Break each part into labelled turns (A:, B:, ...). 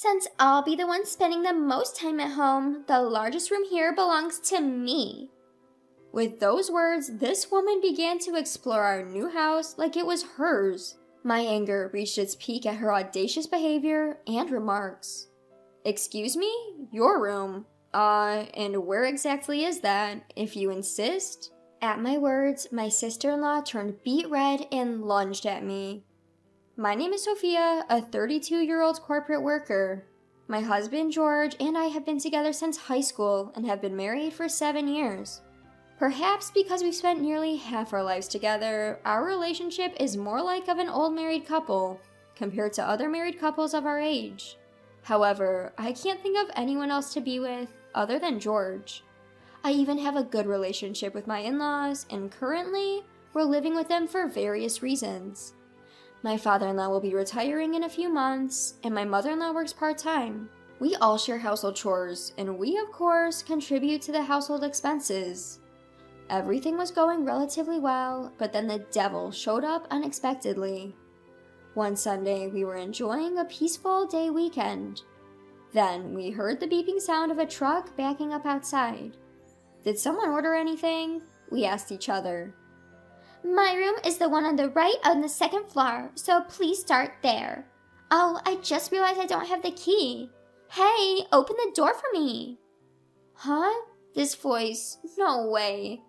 A: Since I'll be the one spending the most time at home, the largest room here belongs to me.
B: With those words, this woman began to explore our new house like it was hers. My anger reached its peak at her audacious behavior and remarks. Excuse me? Your room? And where exactly is that, if you insist?
A: At my words, my sister-in-law turned beet red and lunged at me.
B: My name is Sophia, a 32-year-old corporate worker. My husband, George, and I have been together since high school and have been married for 7 years. Perhaps because we've spent nearly half our lives together, our relationship is more like of an old married couple, compared to other married couples of our age. However, I can't think of anyone else to be with other than George. I even have a good relationship with my in-laws, and currently, we're living with them for various reasons. My father-in-law will be retiring in a few months, and my mother-in-law works part-time. We all share household chores, and we, of course, contribute to the household expenses. Everything was going relatively well, but then the devil showed up unexpectedly. One Sunday, we were enjoying a peaceful day weekend. Then, we heard the beeping sound of a truck backing up outside. Did someone order anything? We asked each other.
A: My room is the one on the right on the second floor, so please start there. Oh, I just realized I don't have the key. Hey, open the door for me.
B: Huh? This voice? No way.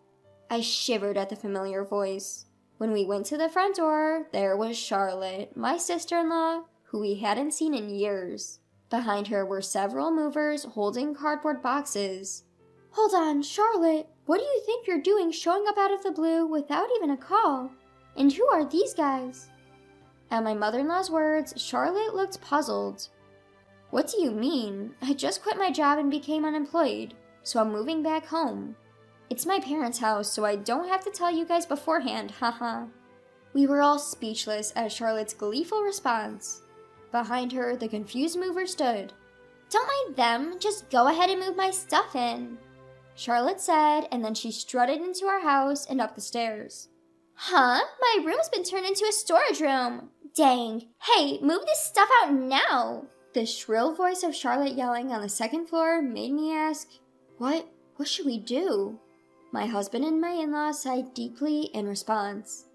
B: I shivered at the familiar voice. When we went to the front door, there was Charlotte, my sister-in-law, who we hadn't seen in years. Behind her were several movers holding cardboard boxes.
A: Hold on, Charlotte, what do you think you're doing showing up out of the blue without even a call? And who are these guys?
B: At my mother-in-law's words, Charlotte looked puzzled. What do you mean? I just quit my job and became unemployed, so I'm moving back home. It's my parents' house, so I don't have to tell you guys beforehand, haha. We were all speechless at Charlotte's gleeful response. Behind her, the confused mover stood.
A: Don't mind them, just go ahead and move my stuff in,
B: Charlotte said, and then she strutted into our house and up the stairs.
A: Huh? My room's been turned into a storage room. Dang. Hey, move this stuff out now.
B: The shrill voice of Charlotte yelling on the second floor made me ask, What should we do? My husband and my in-laws sighed deeply in response.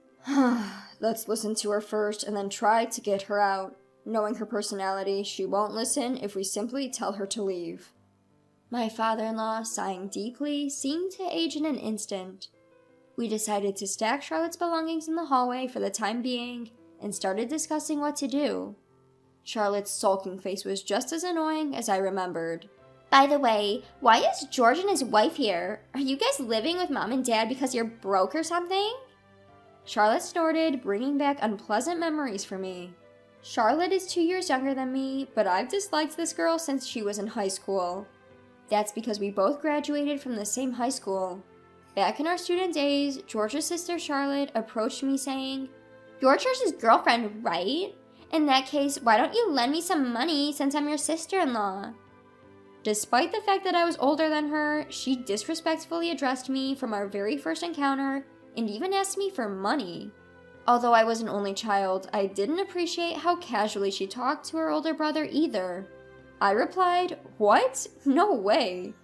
B: Let's listen to her first and then try to get her out. Knowing her personality, she won't listen if we simply tell her to leave. My father-in-law, sighing deeply, seemed to age in an instant. We decided to stack Charlotte's belongings in the hallway for the time being and started discussing what to do. Charlotte's sulking face was just as annoying as I remembered.
A: By the way, why is George and his wife here? Are you guys living with mom and dad because you're broke or something?
B: Charlotte snorted, bringing back unpleasant memories for me. Charlotte is 2 years younger than me, but I've disliked this girl since she was in high school. That's because we both graduated from the same high school. Back in our student days, George's sister Charlotte approached me saying,
A: "You're George's girlfriend, right? In that case, why don't you lend me some money since I'm your sister-in-law?"
B: Despite the fact that I was older than her, she disrespectfully addressed me from our very first encounter and even asked me for money. Although I was an only child, I didn't appreciate how casually she talked to her older brother either. I replied, "What? No way."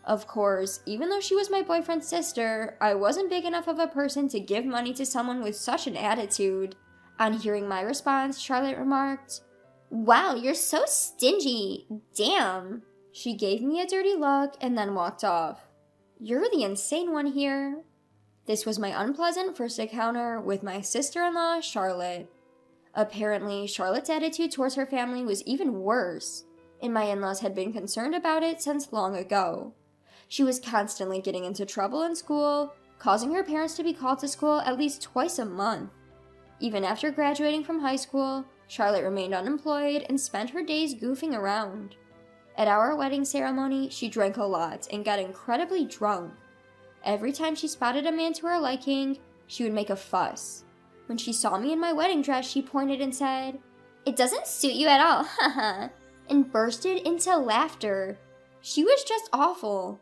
B: Of course, even though she was my boyfriend's sister, I wasn't big enough of a person to give money to someone with such an attitude. On hearing my response, Charlotte remarked,
A: "Wow, you're so stingy. Damn."
B: She gave me a dirty look and then walked off. You're the insane one here. This was my unpleasant first encounter with my sister-in-law, Charlotte. Apparently, Charlotte's attitude towards her family was even worse, and my in-laws had been concerned about it since long ago. She was constantly getting into trouble in school, causing her parents to be called to school at least twice a month. Even after graduating from high school, Charlotte remained unemployed and spent her days goofing around. At our wedding ceremony, she drank a lot and got incredibly drunk. Every time she spotted a man to her liking, she would make a fuss. When she saw me in my wedding dress, she pointed and said,
A: "It doesn't suit you at all, haha," and bursted into laughter.
B: She was just awful.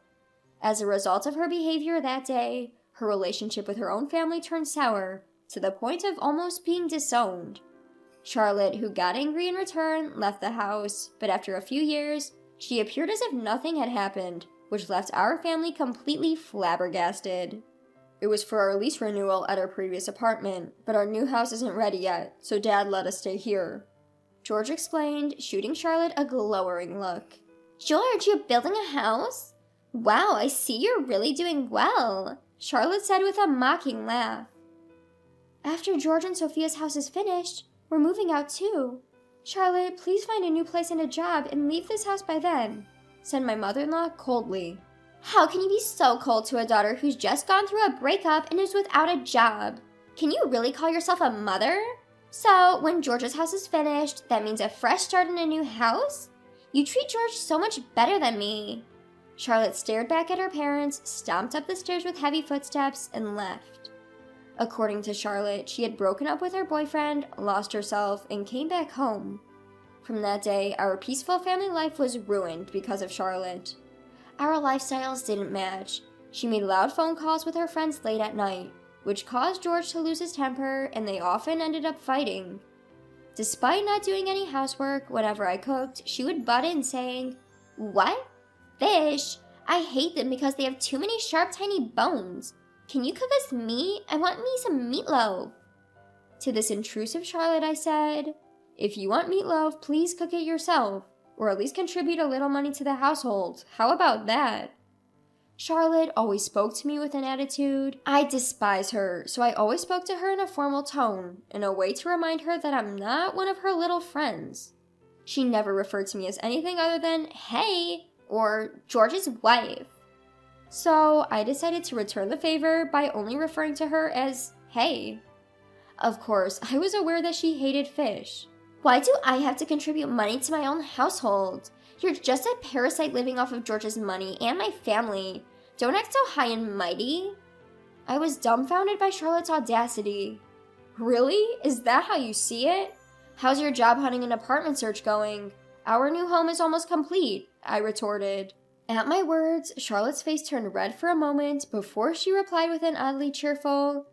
B: As a result of her behavior that day, her relationship with her own family turned sour, to the point of almost being disowned. Charlotte, who got angry in return, left the house, but after a few years, she appeared as if nothing had happened, which left our family completely flabbergasted. It was for our lease renewal at our previous apartment, but our new house isn't ready yet, so Dad let us stay here. George explained, shooting Charlotte a glowering look.
A: George, you're building a house? Wow, I see you're really doing well,
B: Charlotte said with a mocking laugh. After George and Sophia's house is finished, we're moving out too. Charlotte, please find a new place and a job and leave this house by then, said my mother-in-law coldly.
A: How can you be so cold to a daughter who's just gone through a breakup and is without a job? Can you really call yourself a mother? So, when George's house is finished, that means a fresh start in a new house? You treat George so much better than me.
B: Charlotte stared back at her parents, stomped up the stairs with heavy footsteps, and left. According to Charlotte, she had broken up with her boyfriend, lost herself, and came back home. From that day, our peaceful family life was ruined because of Charlotte. Our lifestyles didn't match. She made loud phone calls with her friends late at night, which caused George to lose his temper, and they often ended up fighting. Despite not doing any housework, whenever I cooked, she would butt in saying,
A: "What? Fish? I hate them because they have too many sharp, tiny bones. Can you cook us meat? I want me some meatloaf."
B: To this intrusive Charlotte, I said, "If you want meatloaf, please cook it yourself, or at least contribute a little money to the household. How about that?" Charlotte always spoke to me with an attitude. I despise her, so I always spoke to her in a formal tone, in a way to remind her that I'm not one of her little friends. She never referred to me as anything other than, "Hey," or "George's wife." So I decided to return the favor by only referring to her as "Hey." Of course, I was aware that she hated fish.
A: Why do I have to contribute money to my own household? You're just a parasite living off of George's money and my family. Don't act so high and mighty.
B: I was dumbfounded by Charlotte's audacity. "Really? Is that how you see it? How's your job hunting and apartment search going? Our new home is almost complete," I retorted. At my words, Charlotte's face turned red for a moment before she replied with an oddly cheerful,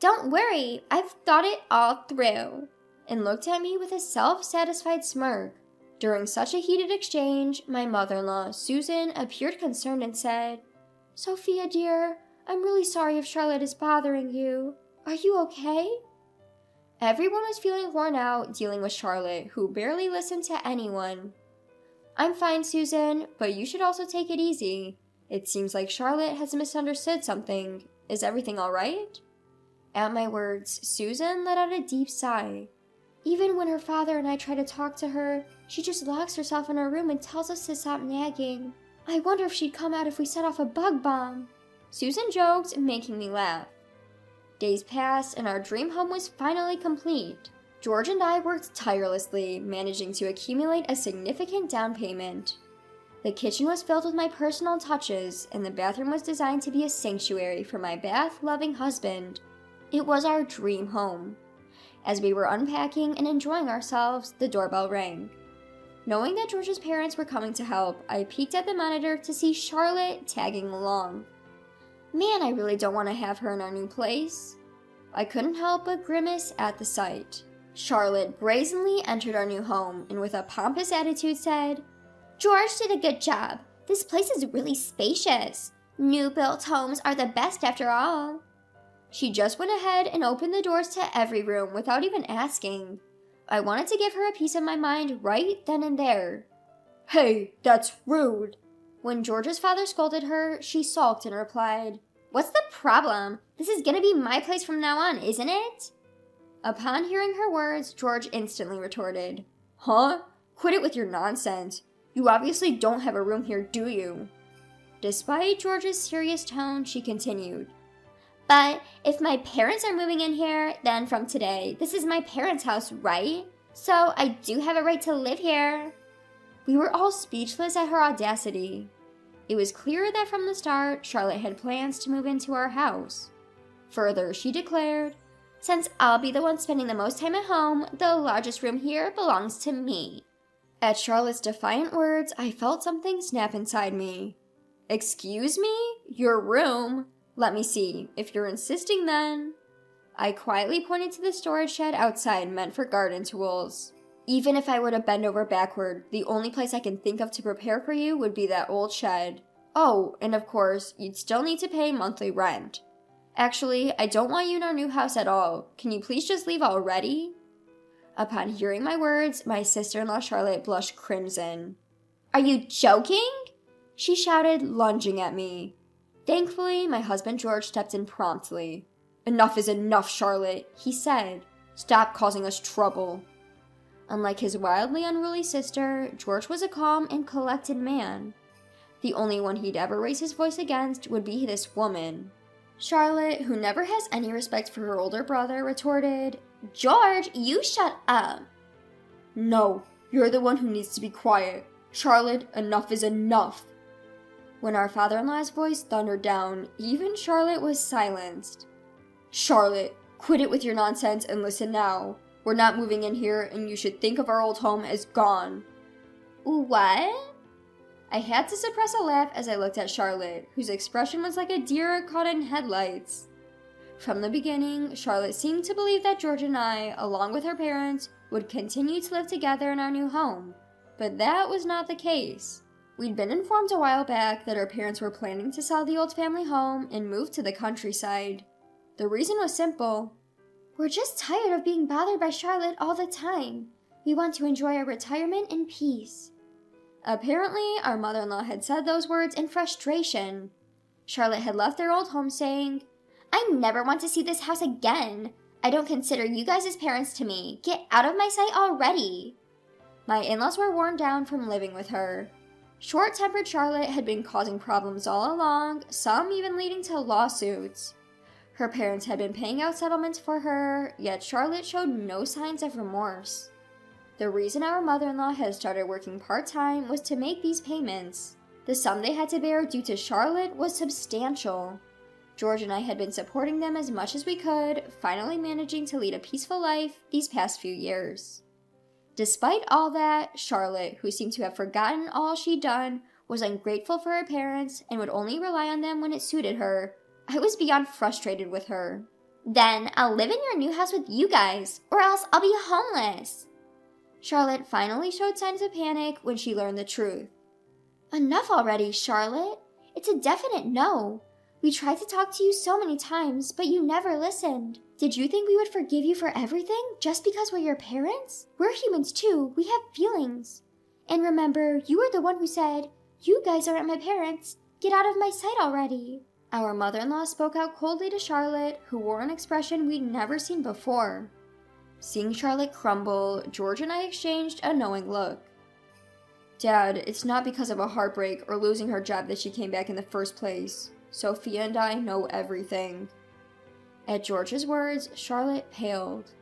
A: "Don't worry, I've thought it all through,"
B: and looked at me with a self-satisfied smirk. During such a heated exchange, my mother-in-law, Susan, appeared concerned and said, "Sophia, dear, I'm really sorry if Charlotte is bothering you. Are you okay?" Everyone was feeling worn out dealing with Charlotte, who barely listened to anyone. "I'm fine, Susan, but you should also take it easy. It seems like Charlotte has misunderstood something. Is everything all right?" At my words, Susan let out a deep sigh. "Even when her father and I try to talk to her, she just locks herself in her room and tells us to stop nagging. I wonder if she'd come out if we set off a bug bomb," Susan joked, making me laugh. Days passed and our dream home was finally complete. George and I worked tirelessly, managing to accumulate a significant down payment. The kitchen was filled with my personal touches, and the bathroom was designed to be a sanctuary for my bath-loving husband. It was our dream home. As we were unpacking and enjoying ourselves, the doorbell rang. Knowing that George's parents were coming to help, I peeked at the monitor to see Charlotte tagging along. Man, I really don't want to have her in our new place. I couldn't help but grimace at the sight. Charlotte brazenly entered our new home and with a pompous attitude said,
A: "George did a good job. This place is really spacious. New built homes are the best after all."
B: She just went ahead and opened the doors to every room without even asking. I wanted to give her a piece of my mind right then and there. "Hey, that's rude." When George's father scolded her, she sulked and replied,
A: "What's the problem? This is gonna be my place from now on, isn't it?"
B: Upon hearing her words, George instantly retorted, "Huh? Quit it with your nonsense. You obviously don't have a room here, do you?" Despite George's serious tone, she continued,
A: "But if my parents are moving in here, then from today, this is my parents' house, right? So I do have a right to live here."
B: We were all speechless at her audacity. It was clear that from the start, Charlotte had plans to move into our house. Further, she declared,
A: "Since I'll be the one spending the most time at home, the largest room here belongs to me."
B: At Charlotte's defiant words, I felt something snap inside me. "Excuse me? Your room? Let me see. If you're insisting then..." I quietly pointed to the storage shed outside meant for garden tools. Even if I were to bend over backward, the only place I can think of to prepare for you would be that old shed. Oh, and of course, you'd still need to pay monthly rent. Actually, I don't want you in our new house at all. Can you please just leave already? Upon hearing my words, my sister-in-law Charlotte blushed crimson.
A: Are you joking?
B: She shouted, lunging at me. Thankfully, my husband George stepped in promptly. Enough is enough, Charlotte, he said. Stop causing us trouble. Unlike his wildly unruly sister, George was a calm and collected man. The only one he'd ever raise his voice against would be this woman. Charlotte, who never has any respect for her older brother, retorted,
A: George, you shut up.
B: No, you're the one who needs to be quiet. Charlotte, enough is enough. When our father-in-law's voice thundered down, even Charlotte was silenced. Charlotte, quit it with your nonsense and listen now. We're not moving in here, and you should think of our old home as gone.
A: What?
B: I had to suppress a laugh as I looked at Charlotte, whose expression was like a deer caught in headlights. From the beginning, Charlotte seemed to believe that George and I, along with her parents, would continue to live together in our new home. But that was not the case. We'd been informed a while back that our parents were planning to sell the old family home and move to the countryside. The reason was simple.
A: We're just tired of being bothered by Charlotte all the time. We want to enjoy our retirement in peace.
B: Apparently, our mother-in-law had said those words in frustration. Charlotte had left their old home saying,
A: I never want to see this house again. I don't consider you guys as parents to me. Get out of my sight already.
B: My in-laws were worn down from living with her. Short-tempered Charlotte had been causing problems all along, some even leading to lawsuits. Her parents had been paying out settlements for her, yet Charlotte showed no signs of remorse. The reason our mother-in-law had started working part-time was to make these payments. The sum they had to bear due to Charlotte was substantial. George and I had been supporting them as much as we could, finally managing to lead a peaceful life these past few years. Despite all that, Charlotte, who seemed to have forgotten all she'd done, was ungrateful for her parents and would only rely on them when it suited her. I was beyond frustrated with her.
A: Then I'll live in your new house with you guys, or else I'll be homeless.
B: Charlotte finally showed signs of panic when she learned the truth.
A: Enough already, Charlotte. It's a definite no. We tried to talk to you so many times, but you never listened. Did you think we would forgive you for everything just because we're your parents? We're humans too. We have feelings. And remember, you were the one who said, you guys aren't my parents. Get out of my sight already.
B: Our mother-in-law spoke out coldly to Charlotte, who wore an expression we'd never seen before. Seeing Charlotte crumble, George and I exchanged a knowing look. Dad, it's not because of a heartbreak or losing her job that she came back in the first place. Sophia and I know everything. At George's words, Charlotte paled.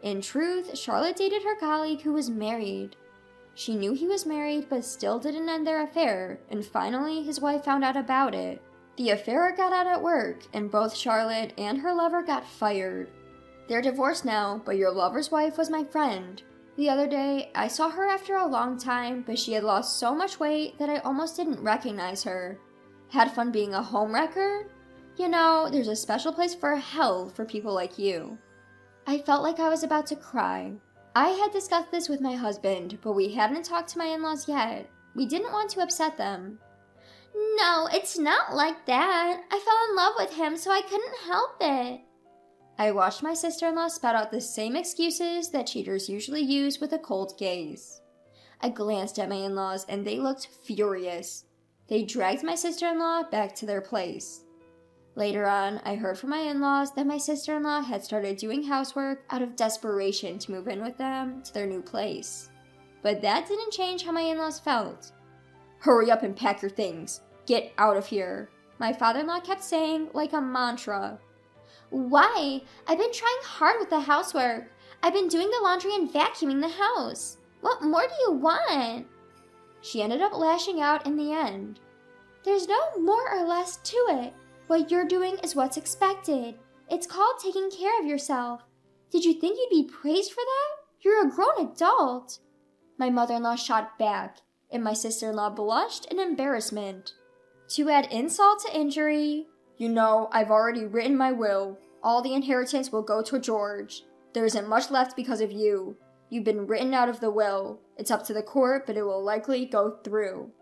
B: In truth, Charlotte dated her colleague who was married. She knew he was married but still didn't end their affair, and finally his wife found out about it. The affair got out at work, and both Charlotte and her lover got fired. They're divorced now, but your lover's wife was my friend. The other day, I saw her after a long time, but she had lost so much weight that I almost didn't recognize her. Had fun being a homewrecker? You know, there's a special place for hell for people like you. I felt like I was about to cry. I had discussed this with my husband, but we hadn't talked to my in-laws yet. We didn't want to upset them.
A: No, it's not like that. I fell in love with him, so I couldn't help it.
B: I watched my sister-in-law spout out the same excuses that cheaters usually use with a cold gaze. I glanced at my in-laws and they looked furious. They dragged my sister-in-law back to their place. Later on, I heard from my in-laws that my sister-in-law had started doing housework out of desperation to move in with them to their new place. But that didn't change how my in-laws felt. Hurry up and pack your things. Get out of here, my father-in-law kept saying like a mantra.
A: Why? I've been trying hard with the housework. I've been doing the laundry and vacuuming the house. What more do you want?
B: She ended up lashing out in the end.
A: There's no more or less to it. What you're doing is what's expected. It's called taking care of yourself. Did you think you'd be praised for that? You're a grown adult.
B: My mother-in-law shot back, and my sister-in-law blushed in embarrassment. To add insult to injury, you know, I've already written my will. All the inheritance will go to George. There isn't much left because of you. You've been written out of the will. It's up to the court, but it will likely go through,"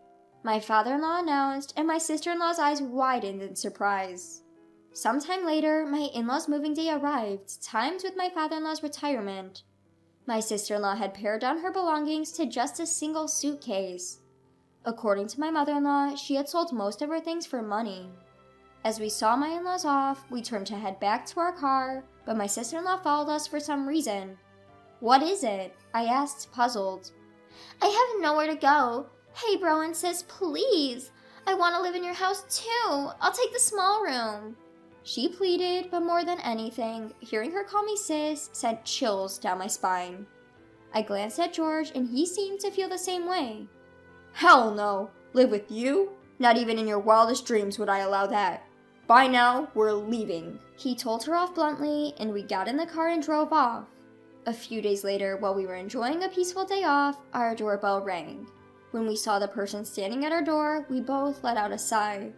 B: my father-in-law announced, and my sister-in-law's eyes widened in surprise. Sometime later, my in-laws' moving day arrived, timed with my father-in-law's retirement. My sister-in-law had pared down her belongings to just a single suitcase. According to my mother-in-law, she had sold most of her things for money. As we saw my in-laws off, we turned to head back to our car, but my sister-in-law followed us for some reason. "What is it?" I asked, puzzled.
A: "I have nowhere to go. Hey, bro and sis, please. I want to live in your house too. I'll take the small room,"
B: she pleaded, but more than anything, hearing her call me sis sent chills down my spine. I glanced at George, and he seemed to feel the same way. "Hell no! Live with you? Not even in your wildest dreams would I allow that. By now, we're leaving," he told her off bluntly, and we got in the car and drove off. A few days later, while we were enjoying a peaceful day off, our doorbell rang. When we saw the person standing at our door, we both let out a sigh.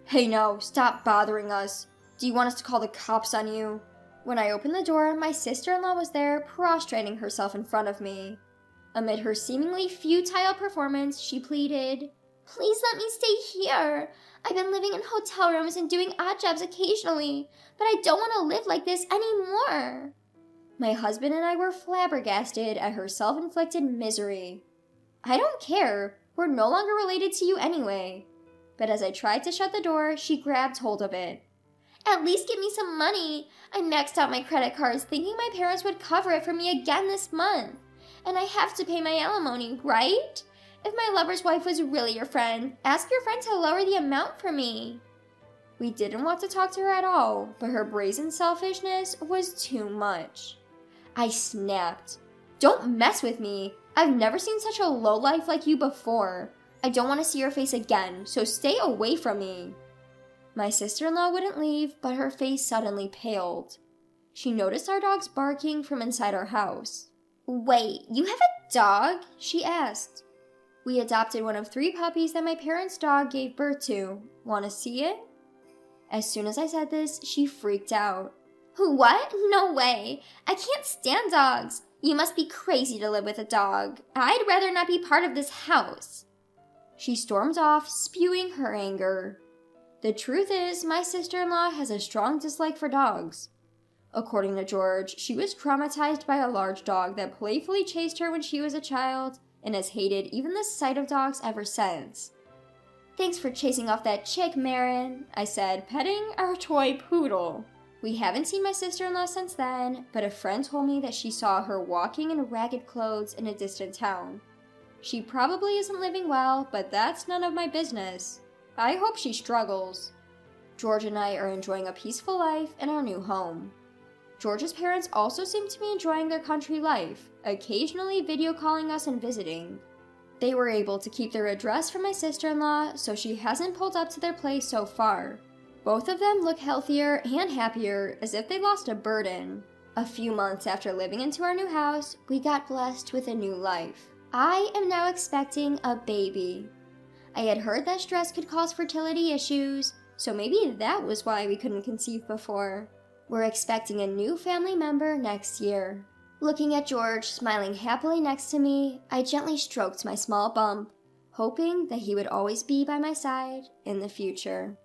B: "Hey no, stop bothering us. Do you want us to call the cops on you?" When I opened the door, my sister-in-law was there, prostrating herself in front of me. Amid her seemingly futile performance, she pleaded,
A: "Please let me stay here. I've been living in hotel rooms and doing odd jobs occasionally, but I don't want to live like this anymore."
B: My husband and I were flabbergasted at her self-inflicted misery. "I don't care. We're no longer related to you anyway." But as I tried to shut the door, she grabbed hold of it.
A: "At least give me some money. I maxed out my credit cards thinking my parents would cover it for me again this month. And I have to pay my alimony, right? If my lover's wife was really your friend, ask your friend to lower the amount for me."
B: We didn't want to talk to her at all, but her brazen selfishness was too much. I snapped. "Don't mess with me. I've never seen such a lowlife like you before. I don't want to see your face again, so stay away from me." My sister-in-law wouldn't leave, but her face suddenly paled. She noticed our dogs barking from inside our house.
A: "Wait, you have a dog?"
B: she asked. "We adopted one of 3 puppies that my parents' dog gave birth to. Want to see it?" As soon as I said this, she freaked out.
A: "What? No way. I can't stand dogs. You must be crazy to live with a dog. I'd rather not be part of this house."
B: She stormed off, spewing her anger. The truth is, my sister-in-law has a strong dislike for dogs. According to George, she was traumatized by a large dog that playfully chased her when she was a child and has hated even the sight of dogs ever since. "Thanks for chasing off that chick, Marin," I said, petting our toy poodle. We haven't seen my sister-in-law since then, but a friend told me that she saw her walking in ragged clothes in a distant town. She probably isn't living well, but that's none of my business. I hope she struggles. George and I are enjoying a peaceful life in our new home. George's parents also seem to be enjoying their country life, occasionally video calling us and visiting. They were able to keep their address from my sister-in-law, so she hasn't pulled up to their place so far. Both of them look healthier and happier, as if they lost a burden. A few months after living into our new house, we got blessed with a new life. I am now expecting a baby. I had heard that stress could cause fertility issues, so maybe that was why we couldn't conceive before. We're expecting a new family member next year. Looking at George smiling happily next to me, I gently stroked my small bump, hoping that he would always be by my side in the future.